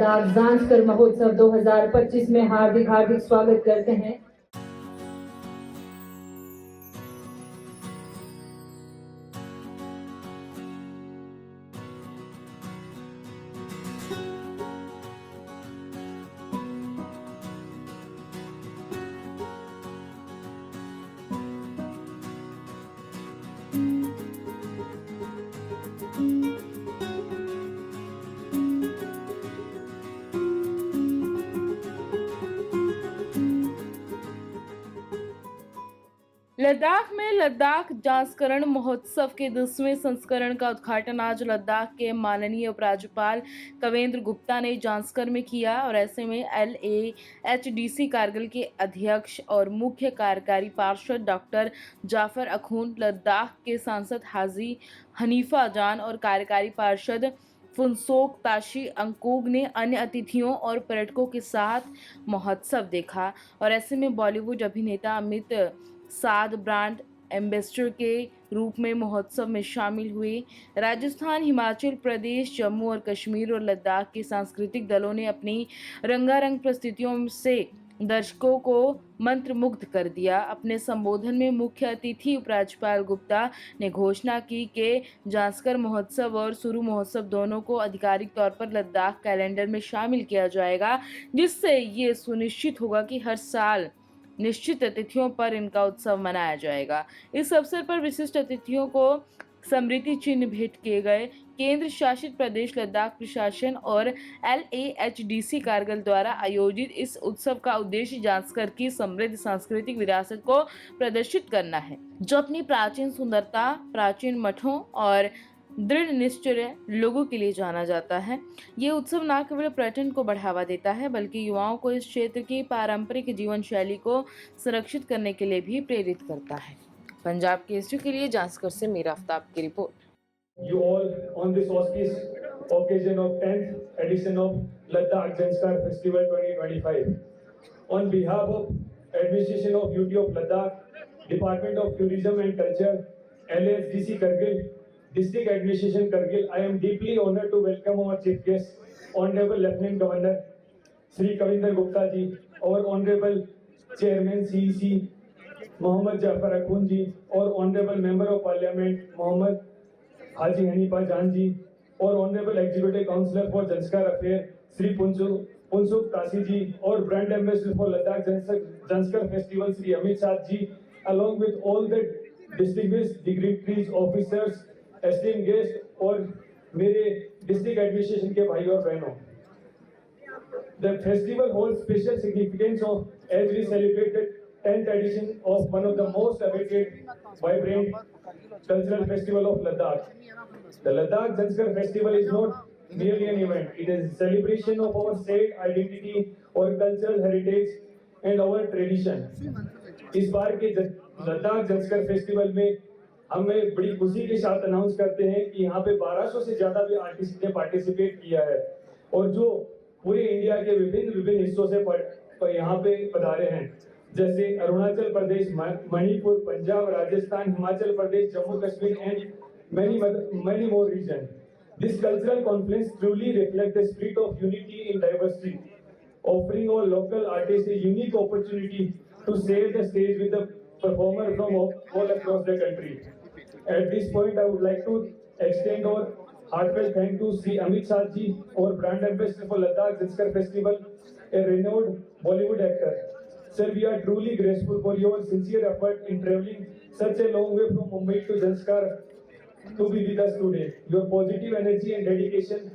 लद्दाख ज़ांस्कर महोत्सव 2025 में हार्दिक स्वागत करते हैं। लद्दाख में लद्दाख ज़ांस्करण महोत्सव के 10वें संस्करण का उद्घाटन आज लद्दाख के माननीय उपराज्यपाल कवेंद्र गुप्ता ने ज़ांस्कर में किया और ऐसे में LAHDC कारगिल के अध्यक्ष और मुख्य कार्यकारी पार्षद डॉक्टर जाफर अखून, लद्दाख के सांसद हाजी हनीफा जान और कार्यकारी पार्षद फुनसोक ताशी अंकोग ने अन्य अतिथियों और पर्यटकों के साथ महोत्सव देखा और ऐसे में बॉलीवुड अभिनेता अमित साध ब्रांड एम्बेसडर के रूप में महोत्सव में शामिल हुए। राजस्थान, हिमाचल प्रदेश, जम्मू और कश्मीर और लद्दाख के सांस्कृतिक दलों ने अपनी रंगारंग प्रस्तुतियों से दर्शकों को मंत्रमुग्ध कर दिया। अपने संबोधन में मुख्य अतिथि उपराज्यपाल गुप्ता ने घोषणा की कि ज़ांस्कर महोत्सव और सुरु महोत्सव दोनों को आधिकारिक तौर पर लद्दाख कैलेंडर में शामिल किया जाएगा, जिससे ये सुनिश्चित होगा कि हर साल निश्चित तिथियों पर इनका उत्सव मनाया जाएगा। इस अवसर पर विशिष्ट अतिथियों को स्मृति चिन्ह भेंट किए गए। केंद्र शासित प्रदेश लद्दाख प्रशासन और LAHDC कारगिल द्वारा आयोजित इस उत्सव का उद्देश्य ज़ांस्कर की समृद्ध सांस्कृतिक विरासत को प्रदर्शित करना है, जो अपनी प्राचीन सुंदरता, प्राचीन मठों और दृढ़ निश्चय लोगों के लिए जाना जाता है। ये उत्सव न केवल पर्यटन को बढ़ावा देता है, बल्कि युवाओं को इस क्षेत्र की पारंपरिक जीवन शैली को संरक्षित करने के लिए भी प्रेरित करता है। पंजाब केसरी के लिए ज़ांस्कर से मीरा आफ्ताब की report. You all on this auspicious occasion of 10th edition of Ladakh Zanskar Festival 2025. On behalf of Administration of UT of Ladakh, Department of Tourism and Culture, LAHDC Kargil, District Administration Kargil, I am deeply honored to welcome our Chief Guest, Honorable Lieutenant Governor Sri Kavindra Gupta ji, our Honorable Chairman CEC Mohammad Jafar Akhun ji, और Honorable Member of Parliament Mohammad Haji Hanifa Jan ji, और honourable executive councillor for Zanskar affair Shri Punsuk Tashi ji, और brand ambassador for Ladakh Zanskar festival Shri Amit Sadh ji, along with all the distinguished dignitaries, officers, esteemed guests और मेरे district administration के भाई और बहनों। The festival holds special significance as we celebrated 10th edition of one of the most awaited, vibrant cultural festival of Ladakh. The Ladakh Zanskar Festival is not merely an event; it is a celebration of our shared identity, our cultural heritage, and our tradition. इस बार के Ladakh ज़ंस्कर festival में हमें बड़ी खुशी के साथ announce करते हैं कि यहाँ पे 1200 से ज्यादा भी आर्टिस्ट ने पार्टिसिपेट किया है, और जो पूरे इंडिया के विभिन्न हिस्सों से यहाँ पे पधारे हैं, जैसे Arunachal Pradesh, Manipur, Punjab, Rajasthan, Himachal Pradesh, Jammu Kashmir and many more regions. This cultural confluence truly reflects the spirit of unity in diversity, offering our local artists a unique opportunity to share the stage with the performer from all across the country. At this point, I would like to extend our heartfelt thanks to Sri Amit Saad ji, our brand ambassador for Ladakh Zanskar Festival, a renowned Bollywood actor. Sir, we are truly grateful for your sincere effort in traveling such a long way from Mumbai to Zanskar to be with us today. Your positive energy and dedication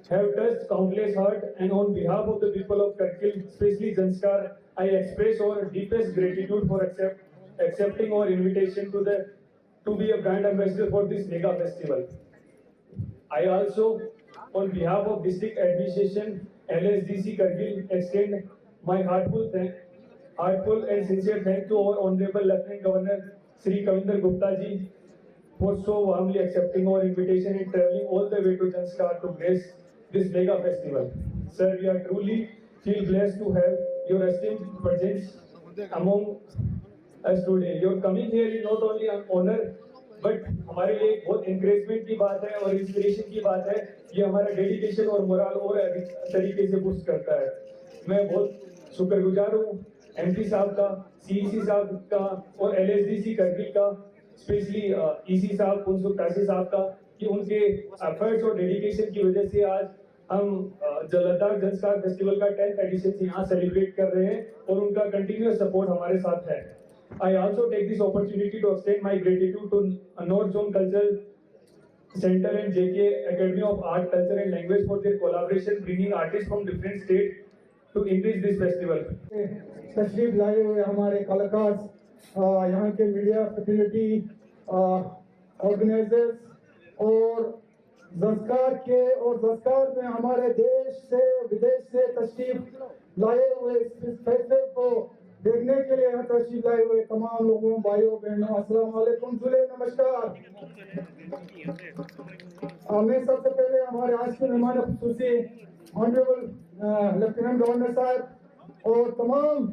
have touched countless hearts, and on behalf of the people of Kargil, especially Zanskar, I express our deepest gratitude for accepting our invitation to be a brand ambassador for this mega festival. I also, on behalf of District Administration, LSDC Kargil, extend my heartful and sincere thanks to our Honorable Lieutenant Governor Sri Kavindra Gupta ji for so warmly accepting our invitation and traveling all the way to Zanskar to grace this mega festival. Sir, we are truly feel blessed to have your esteemed presence among us today. Your coming here is not only an honor but हमारे लिए एक बहुत encouragement की बात है और inspiration की बात है। ये हमारा डेडिकेशन और मोरल और अधिक तरीके से बूस्ट करता है। मैं बहुत शुक्रगुजार हूँ एमपी साहब का, सीईसी साहब का और एलएसडीसी करगिल का, स्पेशली ईसी साहब फुनसुक तासी साहब का, कि उनके एफर्ट्स और डेडिकेशन की वजह से आज हम लद्दाख जनस्कार फेस्टिवल का 10th एडिशन यहाँ सेलिब्रेट कर रहे हैं और उनका कंटिन्यूअस सपोर्ट हमारे साथ है। I also take this opportunity to extend my gratitude to North Zone Cultural Center and JK Academy of Art, Culture and Language for their collaboration, bringing artists from different states to enrich this festival. तशरीफ लाए हुए हमारे कलाकार, यहाँ के media facility organisers और ज़ंस्कार में हमारे देश से विदेश से तशरीफ लाए हुए इस फैसले को देखने के लिए यहाँ तशरीफ लाए हुए तमाम लोगों, भाइयों बहनों, अस्सलाम वालेकुम, जुले नमस्कार। मैं सबसे पहले हमारे आज के मेहमान खुसूसी ऑनरेबल लेफ्टिनेंट गवर्नर साहब और तमाम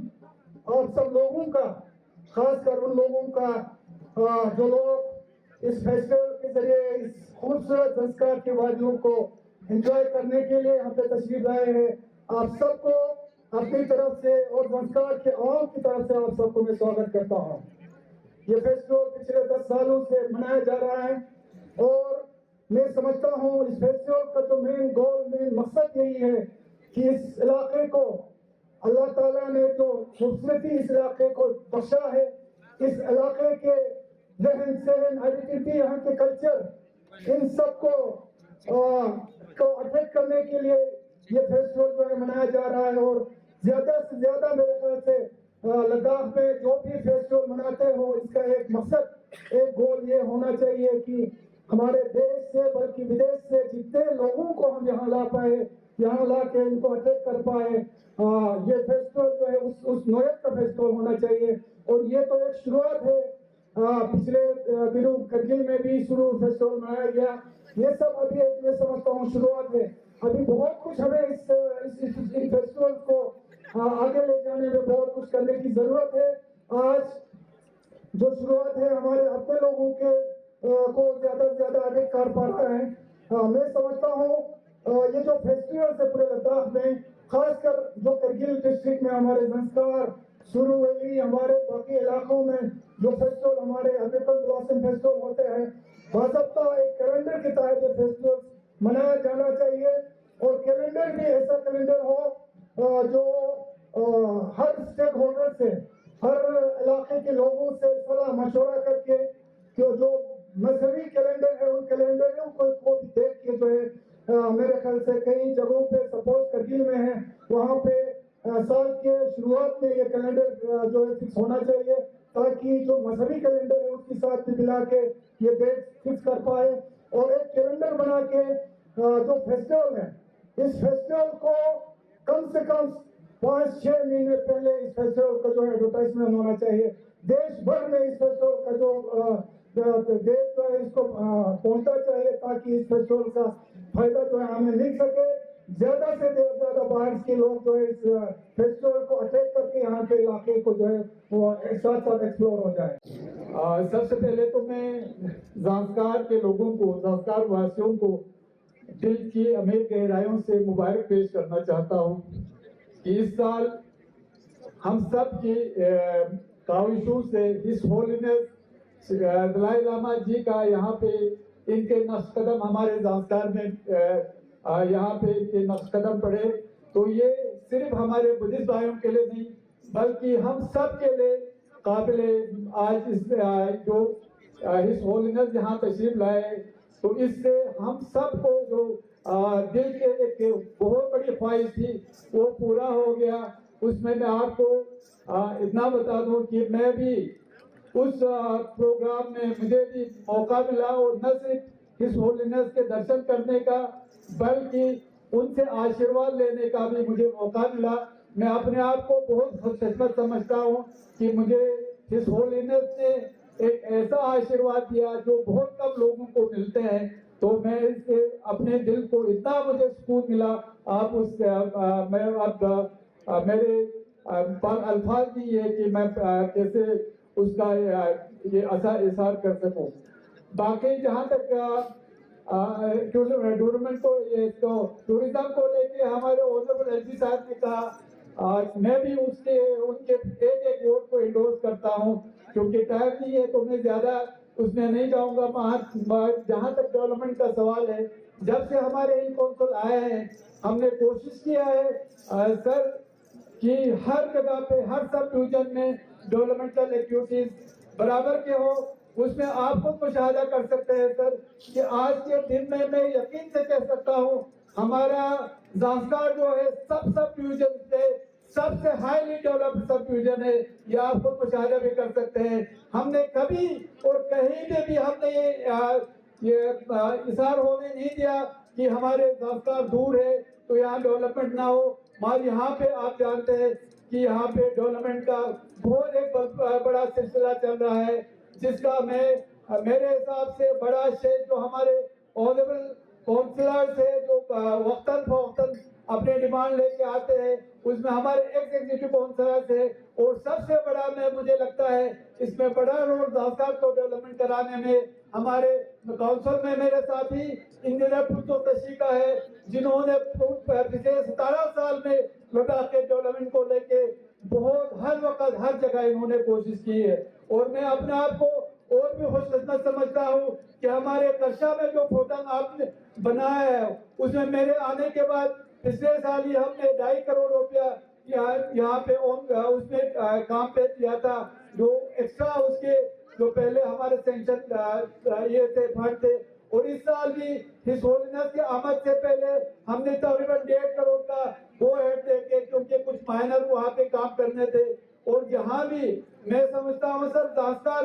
और सब लोगों का, खासकर उन लोगों का जो लोग इस फेस्टिवल के जरिए इस खूबसूरत संस्कार के वादियों को एंजॉय करने के लिए यहाँ पे तशरीफ लाए हैं, आप सबको अपनी तरफ से और संस्कार के आवाम की तरफ से आप सबको मैं स्वागत करता हूँ। ये फेस्टिवल पिछले 10 सालों से मनाया जा रहा है और मैं समझता हूँ इस फेस्टिवल का जो मेन मकसद यही है कि इस इलाके को अल्लाह ताला ने जो खूबसूरती इस इलाके को बख्शा है, इस इलाके के रहन सहन, आइडेंटिटी, यहाँ के कल्चर, इन सबको अट्रैक्ट करने के लिए ये फेस्टिवल जो है मनाया जा रहा है। और ज्यादा से ज्यादा मेरे ख्याल से लद्दाख में जो भी फेस्टिवल मनाते हो, इसका एक मकसद, एक गोल ये होना चाहिए कि हमारे देश से बल्कि विदेश से जितने लोगों को हम यहाँ ला पाए, यहाँ ला के इनको अट्रैक्ट कर पाए, ये फेस्टिवल जो है उस नोयत का फेस्टिवल होना चाहिए। और ये तो एक शुरुआत है, पिछले दिनों करगिल में भी शुरू फेस्टिवल मनाया गया। ये सब अभी मैं समझता हूँ शुरुआत है, अभी बहुत कुछ हमें इस फेस्टिवल को आगे ले जाने में बहुत कुछ करने की जरूरत है। आज जो शुरुआत है हमारे अपने लोगों के को ज्यादा से ज्यादा आगे कर पा रहा है। मैं समझता हूँ ये जो फेस्टिवल है पूरे लद्दाख में, खासकर जो करगिल डिस्ट्रिक्ट में हमारे संस्कार शुरू हुई, हमारे बाकी इलाकों में जो फेस्टिवल हमारे अमेरिकन ब्लॉसम फेस्टिवल होते हैं, बाकायदा एक कैलेंडर के तहत ये फेस्टिवल मनाया जाना चाहिए। और कैलेंडर भी ऐसा कैलेंडर हो जो हर स्टेक होल्डर से, हर इलाके के लोगों से सलाह मशवरा करके जो मजहबी कैलेंडर है उन कैलेंडरों को भी देख के जो है मेरे ख्याल से कई जगहों पे सपोज करगिल में है, वहाँ पे साल के शुरुआत में ये कैलेंडर जो है फिक्स होना चाहिए, ताकि जो मजहबी कैलेंडर है उसके साथ मिला के ये डेट फिक्स कर पाए। और एक कैलेंडर बना के जो फेस्टिवल है, इस फेस्टिवल को कम से कम 5-6 महीने पहले इस फेस्टिवल का जो है एडवर्टाइजमेंट होना चाहिए। देश भर में इस फेस्टिवल का जो डेट जो है इसको पहुंचना चाहिए, ताकि इस फेस्टिवल का फायदा जो है हमें मिल सके। ज्यादा से ज्यादा बाहर के लोग जो है इस फेस्टिवल को अटैक करके यहाँ के इलाके को जो है वो साथ साथ एक्सप्लोर हो जाए। सबसे पहले तो मैं ज़ांस्कार के लोगों को, ज़ांस्कार वासियों को दिल की अमीर गहराइयों से मुबारक पेश करना चाहता हूँ कि इस साल हम सब की काविशों से इस होलीनेस दलाई लामा जी का यहाँ पे इनके नक्शकदम हमारे ज़ांस्कार में यहाँ पे इनके नक्शकदम पड़े, तो ये सिर्फ हमारे बुद्धिस्ट भाइयों के लिए नहीं बल्कि हम सब के लिए काबिले आज इस जो इस होलीनेस यहाँ तशरीफ लाए, तो इससे हम सबको जो दिल के एक बहुत बड़ी ख्वाहिश थी वो पूरा हो गया। उसमें मैं आपको इतना बता दूं कि मैं भी उस प्रोग्राम में मुझे भी मौका मिला और न सिर्फ इस होलीनेस के दर्शन करने का बल्कि उनसे आशीर्वाद लेने का भी मुझे मौका मिला। मैं अपने आप को बहुत खुशकिस्मत समझता हूँ कि मुझे इस होलीनेस ने एक ऐसा आशीर्वाद दिया जो बहुत कम लोगों को मिलते हैं। तो मैं इससे अपने दिल को इतना मुझे सुकून मिला, आप उस मैं अब मेरे अल्फाज भी है कि मैं कैसे उसका ये इज़हार कर सकूं। बाकी जहाँ तक टूर्नामेंट को ये तो टूरिज्म को लेके हमारे ऑनरेबल एलजी साहब ने कहा, मैं भी उसके उनके एक वोट को इंडोर्स करता हूँ, क्योंकि टाइम नहीं है तो मैं ज्यादा उसमें नहीं जाऊंगा। जहाँ तक डेवलपमेंट का सवाल है, जब से हमारे इन कौंसिल आए हैं हमने कोशिश किया है सर कि हर जगह पे हर सब डिवीजन में डेवलपमेंटल एक्टिविटीज बराबर के हो। उसमें आप खुद मुशाहिदा कर सकते हैं सर कि आज के दिन में मैं यकीन से कह सकता हूँ हमारा ज़ांस्कार जो है सब डिवीजन से सबसे हाईली डेवलप्ड सब डिवीजन है। ये आप खुद मुशाहिदा भी कर सकते हैं। हमने कभी और कहीं पे भी हमने ये इशार होने नहीं दिया कि हमारे ज़ांस्कार दूर है तो यहाँ डेवलपमेंट ना हो। हमारे यहाँ पे आप जानते हैं कि यहाँ पे डेवलपमेंट का बहुत एक बड़ा सिलसिला चल रहा है, जिसका मेरे हिसाब से बड़ा शेर जो हमारे ऑनरेबल काउंसलर से जो वक्तन फवक्तन अपने डिमांड लेके आते हैं, उसमें हमारे एग्जीक्यूटिव काउंसलर से, और सबसे बड़ा मुझे लगता है इसमें बड़ा रोल ज़ांस्कार को डेवलपमेंट कराने में हमारे काउंसिल में मेरे साथी इंजीनियर पुत्तो तशी का है, जिन्होंने पिछले 17 साल में लद्दाख के डेवलपमेंट को लेके बहुत हर वक्त हर जगह इन्होंने कोशिश की है। और मैं अपने आप को और भी खुशकिस्मत समझता हूँ कि हमारे कर्शा में जो फोटंग आपने बनाया है उसमें मेरे आने के बाद पिछले साल ही हमने 2.5 करोड़ रुपया यहाँ पे उसमें काम पे किया था, जो एक्स्ट्रा उसके जो पहले हमारे सेंक्शन ये थे फंड थे। और इस साल भी हिज होलीनेस के आमद से पहले हमने तकरीबन 1.5 करोड़ का गो हेड देके, क्योंकि कुछ माइनर वहाँ पे काम करने थे। और यहाँ भी मैं समझता हूँ सर ज़ांस्कार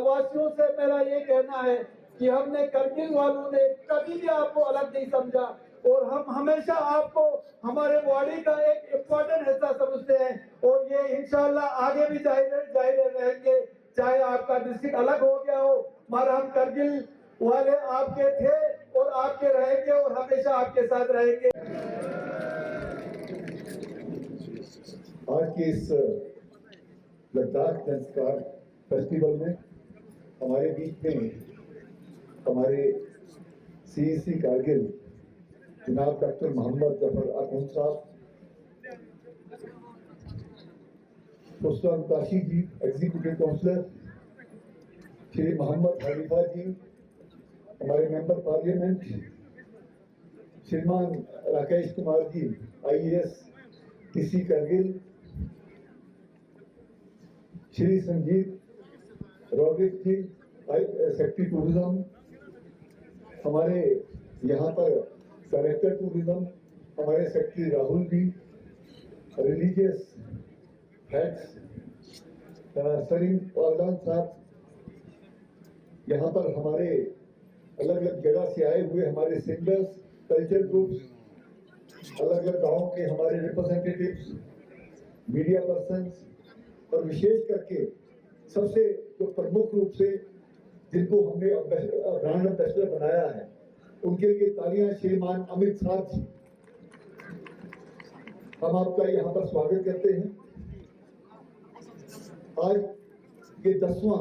वासियों से मेरा ये कहना है कि हमने करगिल वालों ने कभी भी आपको अलग नहीं समझा, और हम हमेशा आपको हमारे बॉडी का एक इम्पोर्टेंट हिस्सा समझते हैं। और ये इंशाल्लाह आगे भी जाहिर रहेंगे, चाहे आपका डिस्ट्रिक्ट अलग हो गया हो, मगर हम करगिल वाले आपके थे और आपके रहेंगे और हमेशा आपके साथ रहेंगे। आज के इस लद्दाख संस्कार फेस्टिवल में हमारे बीच में हमारे सीईसी कारगिल जनाब doctor Mohammad Zafar Akhoon Sahab, Rustam Kashi ji executive councillor, Shri Mohammad Hanifa ji हमारे member parliament, Shriman Rakesh Kumar ji IAS TC Kargil, Shri Sanjeev रोगित जी सेक्रेटरी टूरिज्म, हमारे यहाँ पर डायरेक्टर टूरिज्म हमारे secretary Rahul ji, religious heads Salim Paldan Sahab, यहाँ पर हमारे अलग अलग जगह से आए हुए हमारे सिंगर्स, कल्चर ग्रुप्स, अलग अलग गाँव के हमारे रिप्रेजेंटेटिव्स, मीडिया पर्सन्स, और विशेष करके सबसे जो प्रमुख रूप से जिनको हमने ब्रांड एम्बेसडर बनाया है उनके लिए तालियां श्रीमान अमित साहब जी। हम आपका यहाँ पर स्वागत करते हैं। आज ये 10वां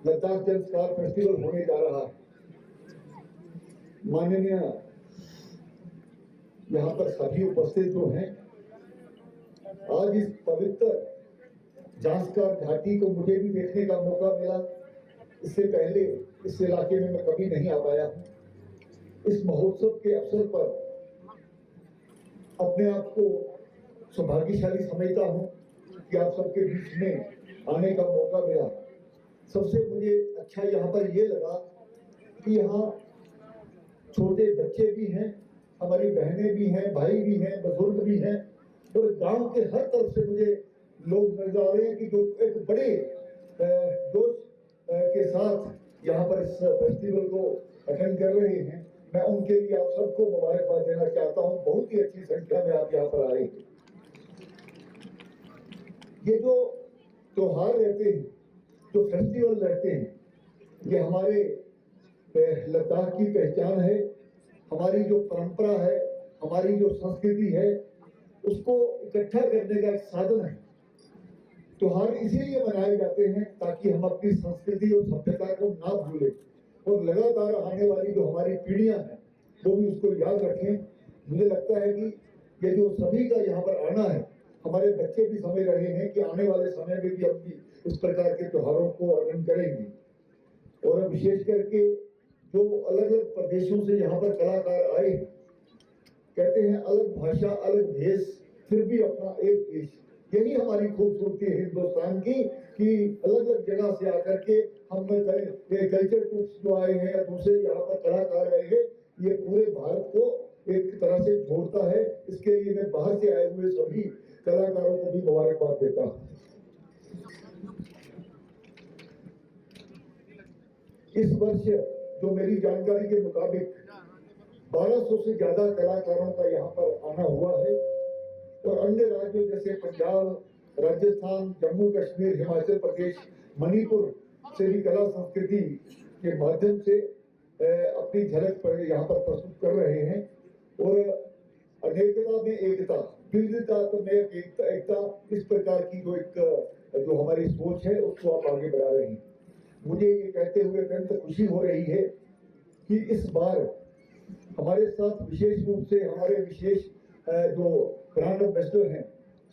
लद्दाख संस्कार फेस्टिवल होने जा रहा है। माननीय यहाँ पर सभी उपस्थित जो हैं, आज इस पवित्र ज़ांस्कार घाटी को मुझे भी देखने का मौका मिला। इससे पहले इस इलाके में मैं कभी नहीं आ पाया। इस महोत्सव के अवसर पर अपने आप को सौभाग्यशाली समझता हूँ कि आप सबके बीच में आने का मौका मिला। सबसे मुझे अच्छा यहाँ पर ये लगा कि यहाँ छोटे बच्चे भी हैं, हमारी बहनें भी हैं, भाई भी हैं, बुजुर्ग भी हैं, और गांव के हर तरफ से मुझे लोग नजर आ रहे हैं कि जो एक बड़े जोश के साथ यहाँ पर इस फेस्टिवल को अटेंड कर रहे हैं। मैं उनके लिए आप सबको मुबारकबाद देना चाहता हूँ। बहुत ही अच्छी संख्या में आप यहाँ पर आए। ये जो त्योहार रहते हैं, जो फेस्टिवल रहते हैं, ये हमारे लद्दाख की पहचान है। हमारी जो परंपरा है, हमारी जो संस्कृति है, उसको इकट्ठा करने का एक साधन है। त्योहार इसीलिए मनाए जाते हैं ताकि हम अपनी संस्कृति और सभ्यता को ना भूलें और लगातार आने वाली जो हमारी पीढ़ियां हैं वो भी उसको याद रखें। मुझे लगता है कि ये जो सभी का यहाँ पर आना है, हमारे बच्चे भी समझ रहे हैं कि आने वाले समय में भी हम भी इस प्रकार के त्योहारों को आनंद करेंगे। और विशेष करके जो अलग अलग प्रदेशों से यहाँ पर कलाकार आए, कहते हैं अलग भाषा अलग भेष फिर भी अपना एक देश। यही हमारी खूबसूरती है हिंदुस्तान की कि अलग अलग जगह से आकर के हम कल्चर टूर्स जो आए हैं या दूसरे यहाँ पर कलाकार आए हैं, ये पूरे भारत को एक तरह से जोड़ता है। इसके लिए मैं बाहर से आए हुए सभी कलाकारों को भी मुबारकबाद देता हूँ। इस वर्ष जो मेरी जानकारी के मुताबिक 1200 से ज्यादा कलाकारों का यहाँ पर आना हुआ है और अन्य राज्यों जैसे पंजाब, राजस्थान, जम्मू कश्मीर, हिमाचल प्रदेश, मणिपुर से भी कला संस्कृति के माध्यम से अपनी झलक पर यहाँ पर प्रस्तुत कर रहे हैं। और अनेकता में एकता, विविधता में एकता, इस प्रकार की जो हमारी सोच है उसको आप आगे बढ़ा रहे हैं। मुझे ये कहते हुए अत्यंत खुशी हो रही है कि इस बार हमारे साथ विशेष रूप से हमारे विशेष जो ब्रांड एम्बेसडर हैं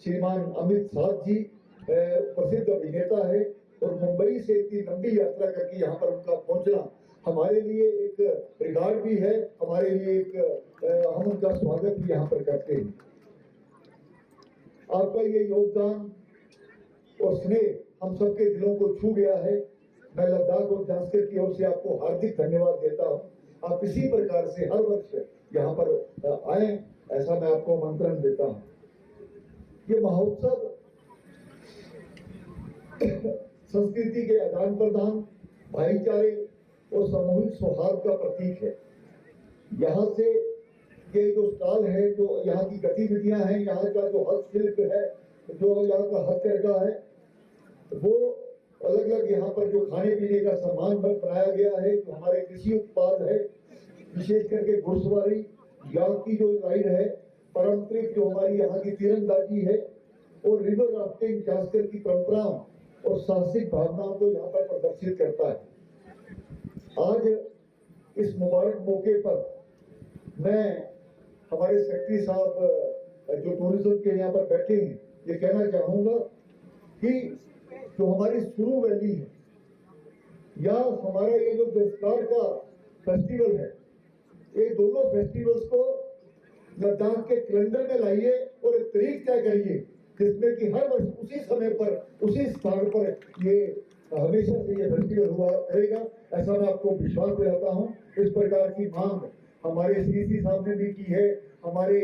श्रीमान अमित साध जी, प्रसिद्ध अभिनेता है और मुंबई से इतनी लंबी यात्रा करके यहाँ पर उनका पहुंचना हमारे लिए एक रिकॉर्ड भी है, हमारे लिए एक हम उनका स्वागत भी यहाँ पर करते हैं। आपका ये योगदान और स्नेह हम सबके दिलों को छू गया है। मैं लद्दाख और जांस्कर की ओर से आपको हार्दिक धन्यवाद देता हूँ। आप इसी प्रकार से हर वर्ष यहाँ पर आए, ऐसा मैं आपको आमंत्रण देता हूँ। ये महोत्सव संस्कृति के आदान प्रदान, भाईचारे और सामूहिक सौहार्द का प्रतीक है। यहाँ से ये जो स्टॉल है, जो यहाँ की गतिविधियां हैं, यहाँ का जो हस्तशिल्प है, जो यहाँ का हथकरघा है, वो अलग अलग यहाँ पर जो खाने पीने का सामान बनाया गया है, जो हमारे कृषि उत्पाद है, विशेष करके घुड़सवारी, याक की जो राइड है, पारंपरिक जो हमारी यहाँ की तीरंदाजी है और रिवर राफ्टिंग, जांस्कर की परंपराओं और साहसिक भावनाओं को यहाँ पर प्रदर्शित करता है। आज इस मुबारक मौके पर मैं हमारे सेक्रेटरी साहब जो टूरिज्म के यहाँ पर बैठे हैं, ये कहना चाहूंगा कि जो हमारी सुरू वैली है या हमारा ये जो जंस्कार का फेस्टिवल है, ये दोनों फेस्टिवल्स को लद्दाख के कैलेंडर में लाइए और एक तारीख तय करिए जिसमें कि हर वर्ष उसी समय पर उसी स्थान पर ये हमेशा से ये फेस्टिवल हुआ करेगा, ऐसा मैं आपको विश्वास दिलाता हूँ। इस प्रकार की मांग हमारे सीसी साहब ने भी की है, हमारे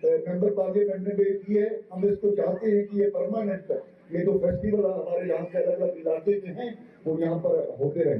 मेंबर पार्लियामेंट ने भी की है। हम इसको चाहते हैं कि ये परमानेंट ये जो फेस्टिवल हमारे यहाँ के अलग अलग इलाके में हैं वो यहाँ पर होते रहें।